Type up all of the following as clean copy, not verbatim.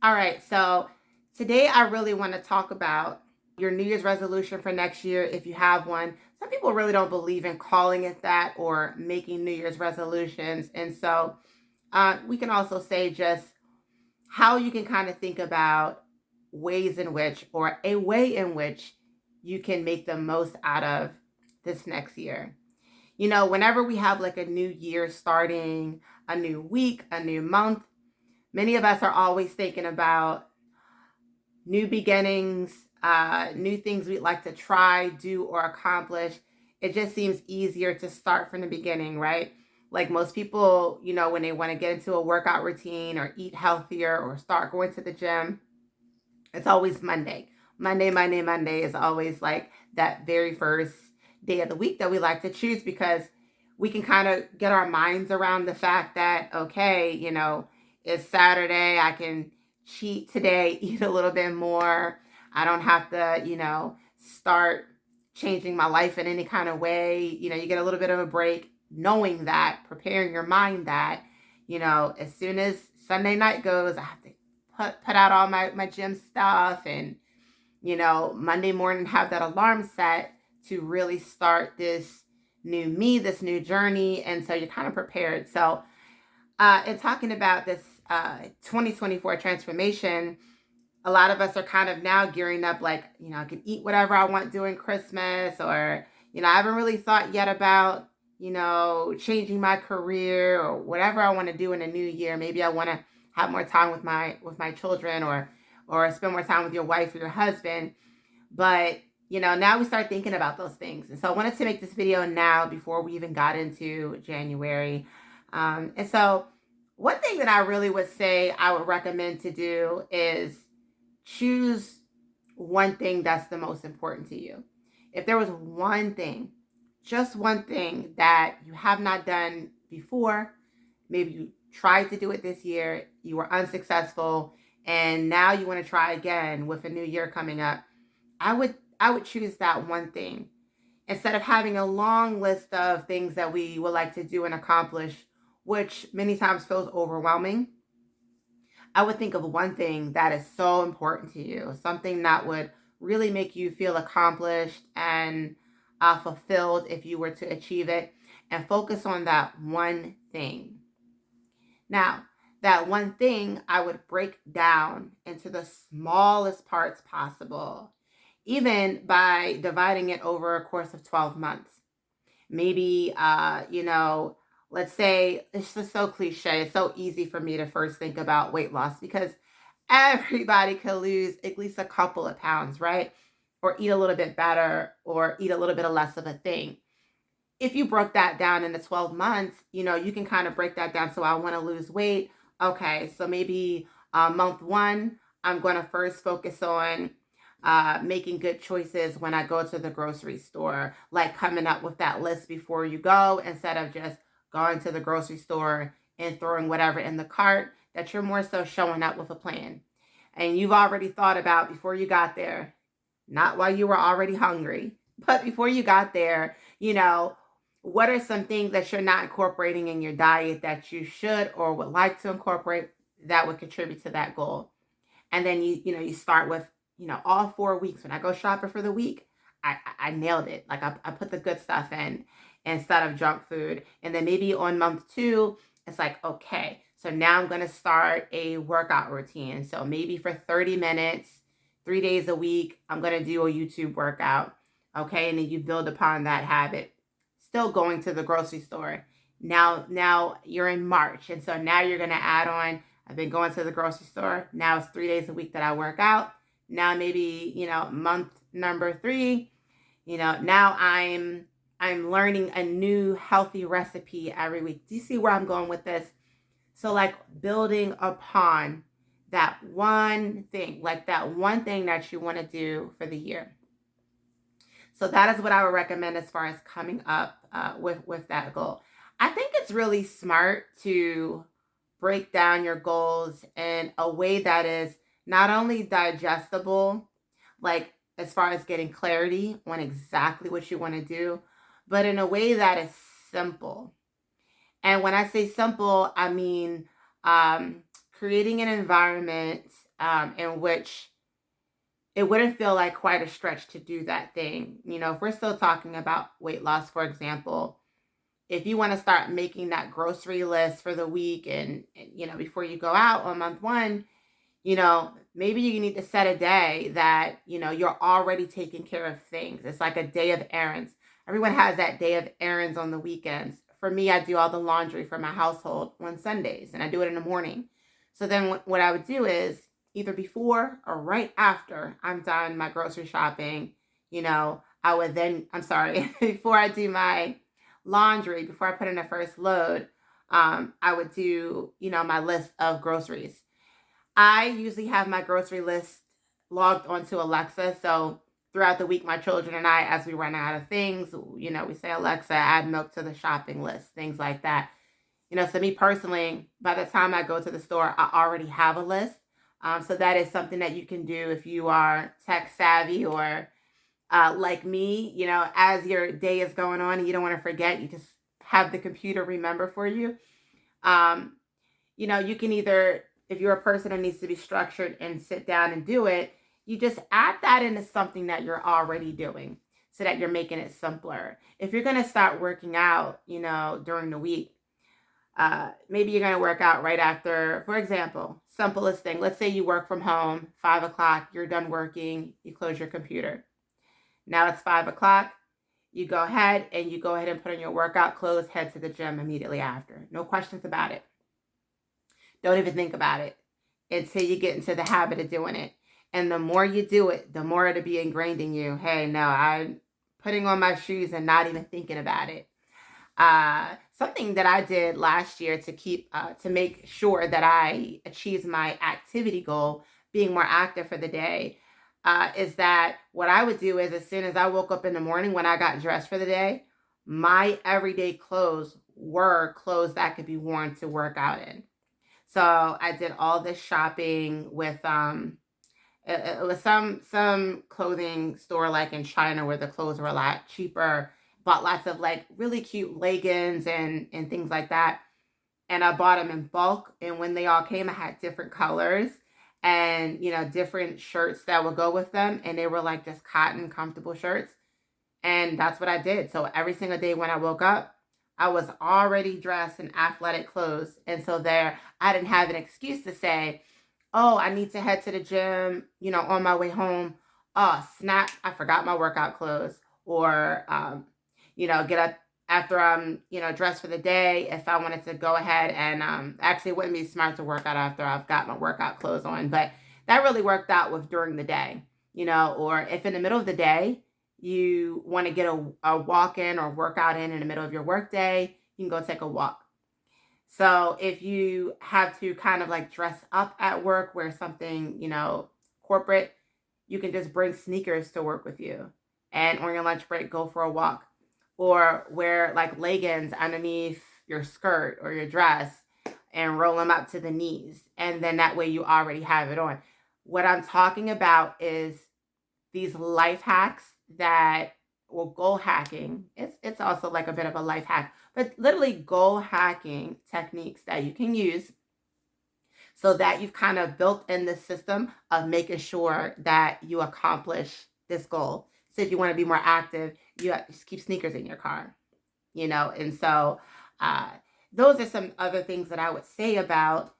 All right, so today I really want to talk about your New Year's resolution for next year if you have one. Some people really don't believe in calling it that or making New Year's resolutions. And so we can also say just how you can kind of think about ways in which, or a way in which you can make the most out of this next year. Whenever we have like a new year starting, a new week, a new month, many of us are always thinking about new beginnings, new things we'd like to try, do, or accomplish. It just seems easier to start from the beginning, right? Like most people, when they want to get into a workout routine or eat healthier or start going to the gym, it's always Monday. Monday is always like that very first day of the week that we like to choose because we can kind of get our minds around the fact that, okay, it's Saturday. I can cheat today, eat a little bit more. I don't have to, start changing my life in any kind of way. You get a little bit of a break knowing that, preparing your mind that, as soon as Sunday night goes, I have to put out all my gym stuff and Monday morning have that alarm set to really start this new me, this new journey. And so you're kind of prepared. So in talking about this 2024 transformation, a lot of us are kind of now gearing up like, I can eat whatever I want during Christmas, or, I haven't really thought yet about, changing my career or whatever I want to do in a new year. Maybe I want to have more time with my children, or spend more time with your wife or your husband. But, now we start thinking about those things. And so I wanted to make this video now before we even got into January. And so one thing that I really would say I would recommend to do is choose one thing that's the most important to you. If there was one thing, just one thing that you have not done before, maybe you tried to do it this year, you were unsuccessful, and now you want to try again with a new year coming up, I would choose that one thing instead of having a long list of things that we would like to do and accomplish, which many times feels overwhelming. I would think of one thing that is so important to you, something that would really make you feel accomplished and fulfilled if you were to achieve it, and focus on that one thing. Now, that one thing I would break down into the smallest parts possible, even by dividing it over a course of 12 months. Maybe, let's say it's just so cliche. It's so easy for me to first think about weight loss because everybody could lose at least a couple of pounds, right? Or eat a little bit better or eat a little bit of less of a thing. If you broke that down into 12 months, you can kind of break that down. So I want to lose weight. Okay, so maybe month one, I'm going to first focus on making good choices when I go to the grocery store, like coming up with that list before you go instead of just going to the grocery store and throwing whatever in the cart, that you're more so showing up with a plan. And you've already thought about before you got there, not while you were already hungry, but before you got there, what are some things that you're not incorporating in your diet that you should or would like to incorporate that would contribute to that goal? And then you start with, all 4 weeks. When I go shopping for the week, I nailed it. Like I put the good stuff in instead of junk food. And then maybe on month two, it's like, okay, so now I'm going to start a workout routine. So maybe for 30 minutes, 3 days a week, I'm going to do a YouTube workout. Okay. And then you build upon that habit, still going to the grocery store. Now you're in March. And so now you're going to add on, I've been going to the grocery store. Now it's 3 days a week that I work out. Now maybe, month number 3, now I'm learning a new healthy recipe every week. Do you see where I'm going with this? So like building upon that one thing, like that one thing that you want to do for the year. So that is what I would recommend as far as coming up with that goal. I think it's really smart to break down your goals in a way that is not only digestible, like as far as getting clarity on exactly what you want to do, but in a way that is simple. And when I say simple, I mean creating an environment in which it wouldn't feel like quite a stretch to do that thing. If we're still talking about weight loss, for example, if you want to start making that grocery list for the week and before you go out on month one, maybe you need to set a day that, you're already taking care of things. It's like a day of errands. Everyone has that day of errands on the weekends. For me, I do all the laundry for my household on Sundays and I do it in the morning. So then what I would do is either before or right after I'm done my grocery shopping, I would then, I'm sorry, before I do my laundry, before I put in the first load, I would do, my list of groceries. I usually have my grocery list logged onto Alexa. So throughout the week, my children and I, as we run out of things, we say, Alexa, add milk to the shopping list, things like that. So me personally, by the time I go to the store, I already have a list. So that is something that you can do if you are tech savvy or like me, as your day is going on and you don't want to forget, you just have the computer remember for you. Um, you can either, if you're a person that needs to be structured and sit down and do it, you just add that into something that you're already doing so that you're making it simpler. If you're going to start working out, during the week, maybe you're going to work out right after, for example, simplest thing. Let's say you work from home, 5 o'clock, you're done working, you close your computer. Now it's 5 o'clock. You go ahead and put on your workout clothes, head to the gym immediately after. No questions about it. Don't even think about it until you get into the habit of doing it. And the more you do it, the more it'll be ingrained in you. Hey, no, I'm putting on my shoes and not even thinking about it. Something that I did last year to make sure that I achieved my activity goal, being more active for the day, is that what I would do is as soon as I woke up in the morning when I got dressed for the day, my everyday clothes were clothes that could be worn to work out in. So I did all this shopping with it was some clothing store like in China where the clothes were a lot cheaper. Bought lots of like really cute leggings and things like that. And I bought them in bulk. And when they all came, I had different colors and different shirts that would go with them. And they were like just cotton comfortable shirts. And that's what I did. So every single day when I woke up, I was already dressed in athletic clothes. And so there, I didn't have an excuse to say, oh, I need to head to the gym, on my way home. Oh, snap, I forgot my workout clothes. Or, get up after I'm, dressed for the day. If I wanted to go ahead and actually it wouldn't be smart to work out after I've got my workout clothes on. But that really worked out with during the day, or if in the middle of the day, you want to get a walk in or workout in the middle of your work day, you can go take a walk. So if you have to kind of like dress up at work, wear something, corporate, you can just bring sneakers to work with you. And on your lunch break, go for a walk. Or wear like leggings underneath your skirt or your dress and roll them up to the knees. And then that way you already have it on. What I'm talking about is these life hacks that, well, goal hacking. It's also like a bit of a life hack, but literally goal hacking techniques that you can use so that you've kind of built in the system of making sure that you accomplish this goal. So if you want to be more active, you have to just keep sneakers in your car, and so those are some other things that I would say about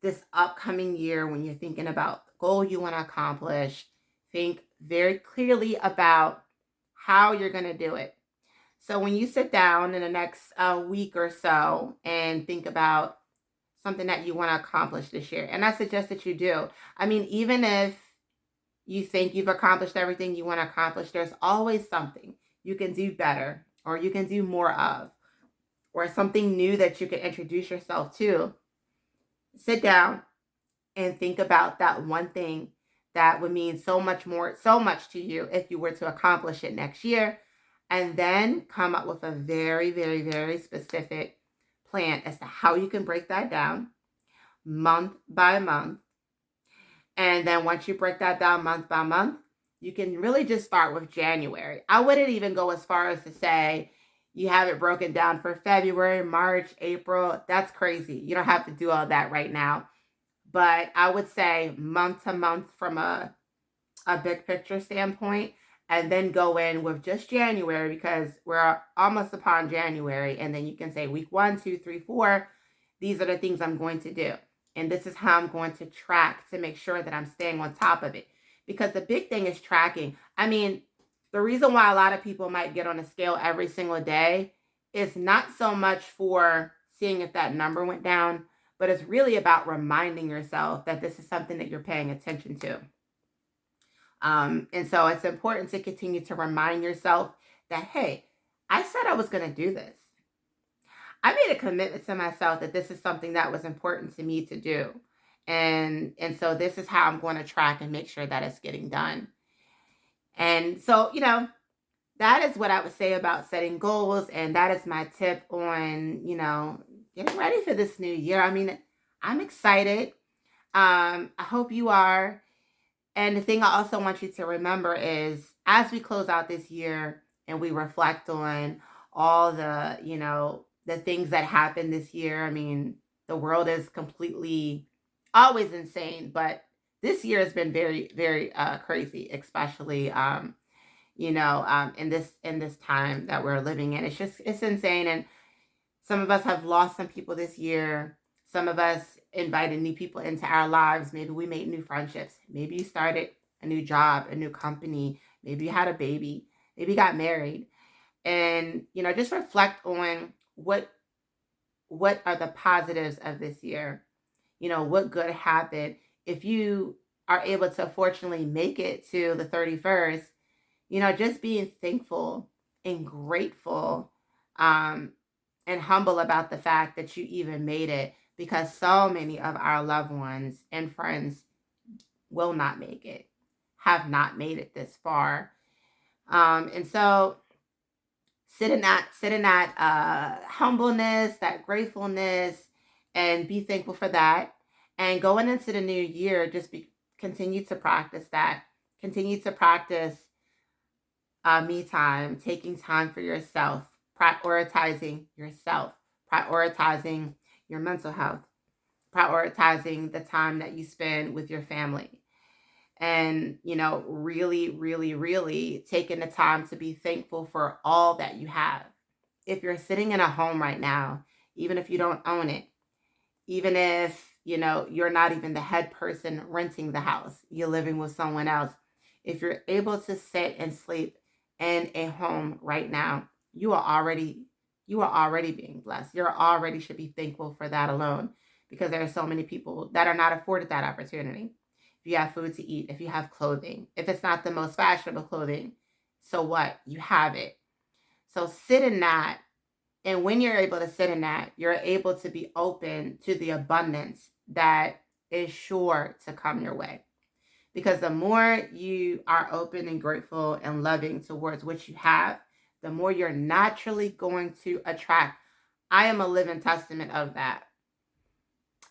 this upcoming year. When you're thinking about the goal you want to accomplish, think very clearly about how you're going to do it. So when you sit down in the next week or so and think about something that you want to accomplish this year, and I suggest that you do. I mean, even if you think you've accomplished everything you want to accomplish, there's always something you can do better or you can do more of, or something new that you can introduce yourself to. Sit down and think about that one thing that would mean so much to you if you were to accomplish it next year. And then come up with a very, very, very specific plan as to how you can break that down month by month. And then once you break that down month by month, you can really just start with January. I wouldn't even go as far as to say you have it broken down for February, March, April. That's crazy. You don't have to do all that right now. but I would say month to month from a big picture standpoint, and then go in with just January because we're almost upon January. And then you can say week 1, 2, 3, 4, these are the things I'm going to do. And this is how I'm going to track to make sure that I'm staying on top of it. Because the big thing is tracking. I mean, the reason why a lot of people might get on a scale every single day is not so much for seeing if that number went down, but it's really about reminding yourself that this is something that you're paying attention to. And so it's important to continue to remind yourself that, hey, I said I was going to do this. I made a commitment to myself that this is something that was important to me to do. And so this is how I'm going to track and make sure that it's getting done. And so, that is what I would say about setting goals. And that is my tip on, getting ready for this new year. I mean, I'm excited. I hope you are. And the thing I also want you to remember is as we close out this year and we reflect on all the things that happened this year. I mean, the world is completely always insane, but this year has been very, very crazy, especially in this time that we're living in. It's insane. And some of us have lost some people this year. Some of us invited new people into our lives. Maybe we made new friendships. Maybe you started a new job, a new company. Maybe you had a baby. Maybe you got married. And, just reflect on what are the positives of this year. What good happened. If you are able to fortunately make it to the 31st, just being thankful and grateful, and humble about the fact that you even made it, because so many of our loved ones and friends will not make it, have not made it this far. And so sit in that humbleness, that gratefulness, and be thankful for that. And going into the new year, continue to practice that. Continue to practice me time, taking time for yourself, prioritizing yourself, prioritizing your mental health, prioritizing the time that you spend with your family. And, really, really, really taking the time to be thankful for all that you have. If you're sitting in a home right now, even if you don't own it, even if, you're not even the head person renting the house, you're living with someone else. If you're able to sit and sleep in a home right now, you are already being blessed. You already should be thankful for that alone, because there are so many people that are not afforded that opportunity. If you have food to eat, if you have clothing, if it's not the most fashionable clothing, so what? You have it. So sit in that. And when you're able to sit in that, you're able to be open to the abundance that is sure to come your way. Because the more you are open and grateful and loving towards what you have, the more you're naturally going to attract. I am a living testament of that.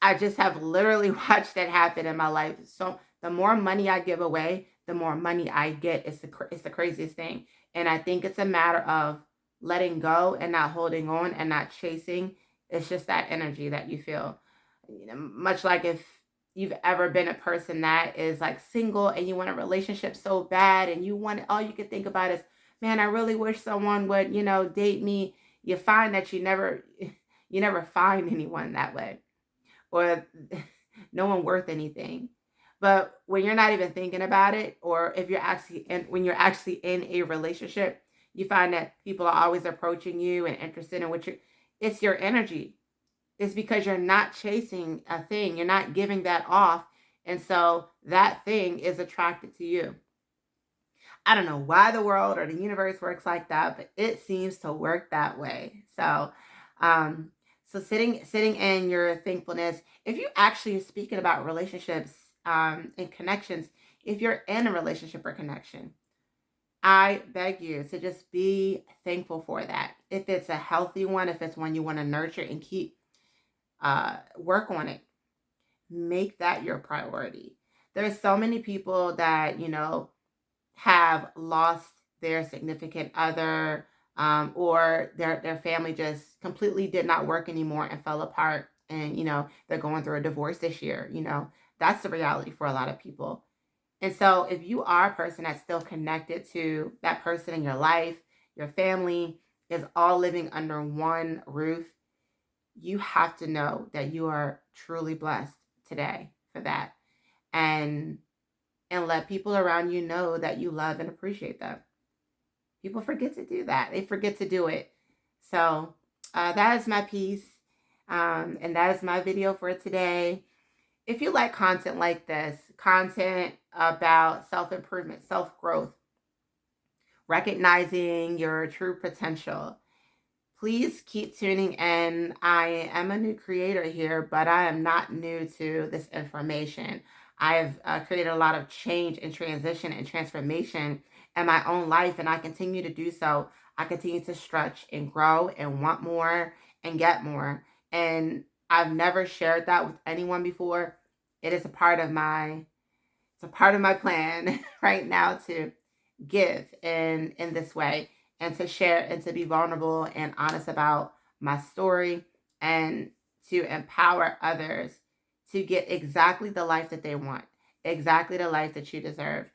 I just have literally watched that happen in my life. So the more money I give away, the more money I get. It's the craziest thing. And I think it's a matter of letting go and not holding on and not chasing. It's just that energy that you feel. Much like if you've ever been a person that is like single and you want a relationship so bad and all you can think about is, man, I really wish someone would, date me. You find that you never find anyone that way, or no one worth anything. But when you're not even thinking about it, or if when you're actually in a relationship, you find that people are always approaching you and interested in it's your energy. It's because you're not chasing a thing. You're not giving that off. And so that thing is attracted to you. I don't know why the world or the universe works like that, but it seems to work that way. So, sitting in your thankfulness, if you actually are speaking about relationships, and connections, if you're in a relationship or connection, I beg you to just be thankful for that. If it's a healthy one, if it's one you want to nurture and keep, work on it. Make that your priority. There's so many people that, have lost their significant other, or their family just completely did not work anymore and fell apart. and, they're going through a divorce this year. That's the reality for a lot of people. And so if you are a person that's still connected to that person in your life, your family is all living under one roof, you have to know that you are truly blessed today for that. And let people around you know that you love and appreciate them. People forget to do that. They forget to do it. So that is my piece. And that is my video for today. If you like content like this, content about self-improvement, self-growth, recognizing your true potential, please keep tuning in. I am a new creator here, but I am not new to this information. I have created a lot of change and transition and transformation in my own life, and I continue to do so. I continue to stretch and grow and want more and get more. And I've never shared that with anyone before. It is a part of my plan right now to give in this way and to share and to be vulnerable and honest about my story and to empower others to get exactly the life that they want, exactly the life that you deserve.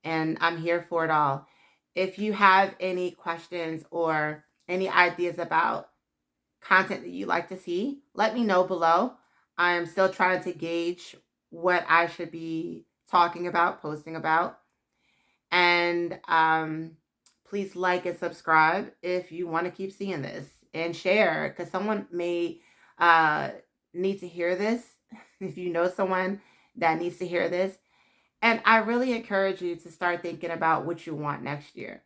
And I'm here for it all. If you have any questions or any ideas about content that you'd like to see, let me know below. I am still trying to gauge what I should be talking about, posting about. And please like and subscribe if you want to keep seeing this, and share, because someone may uh, need to hear this. If you know someone that needs to hear this. And I really encourage you to start thinking about what you want next year.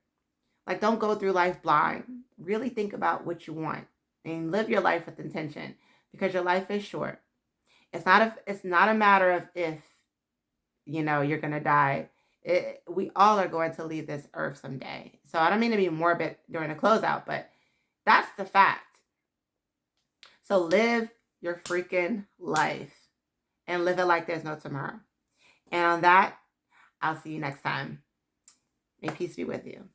Like, don't go through life blind. Really think about what you want and live your life with intention, because your life is short. It's not a matter of if, you're going to die. We all are going to leave this earth someday. So I don't mean to be morbid during the closeout, but that's the fact. So live your freaking life and live it like there's no tomorrow. And on that, I'll see you next time. May peace be with you.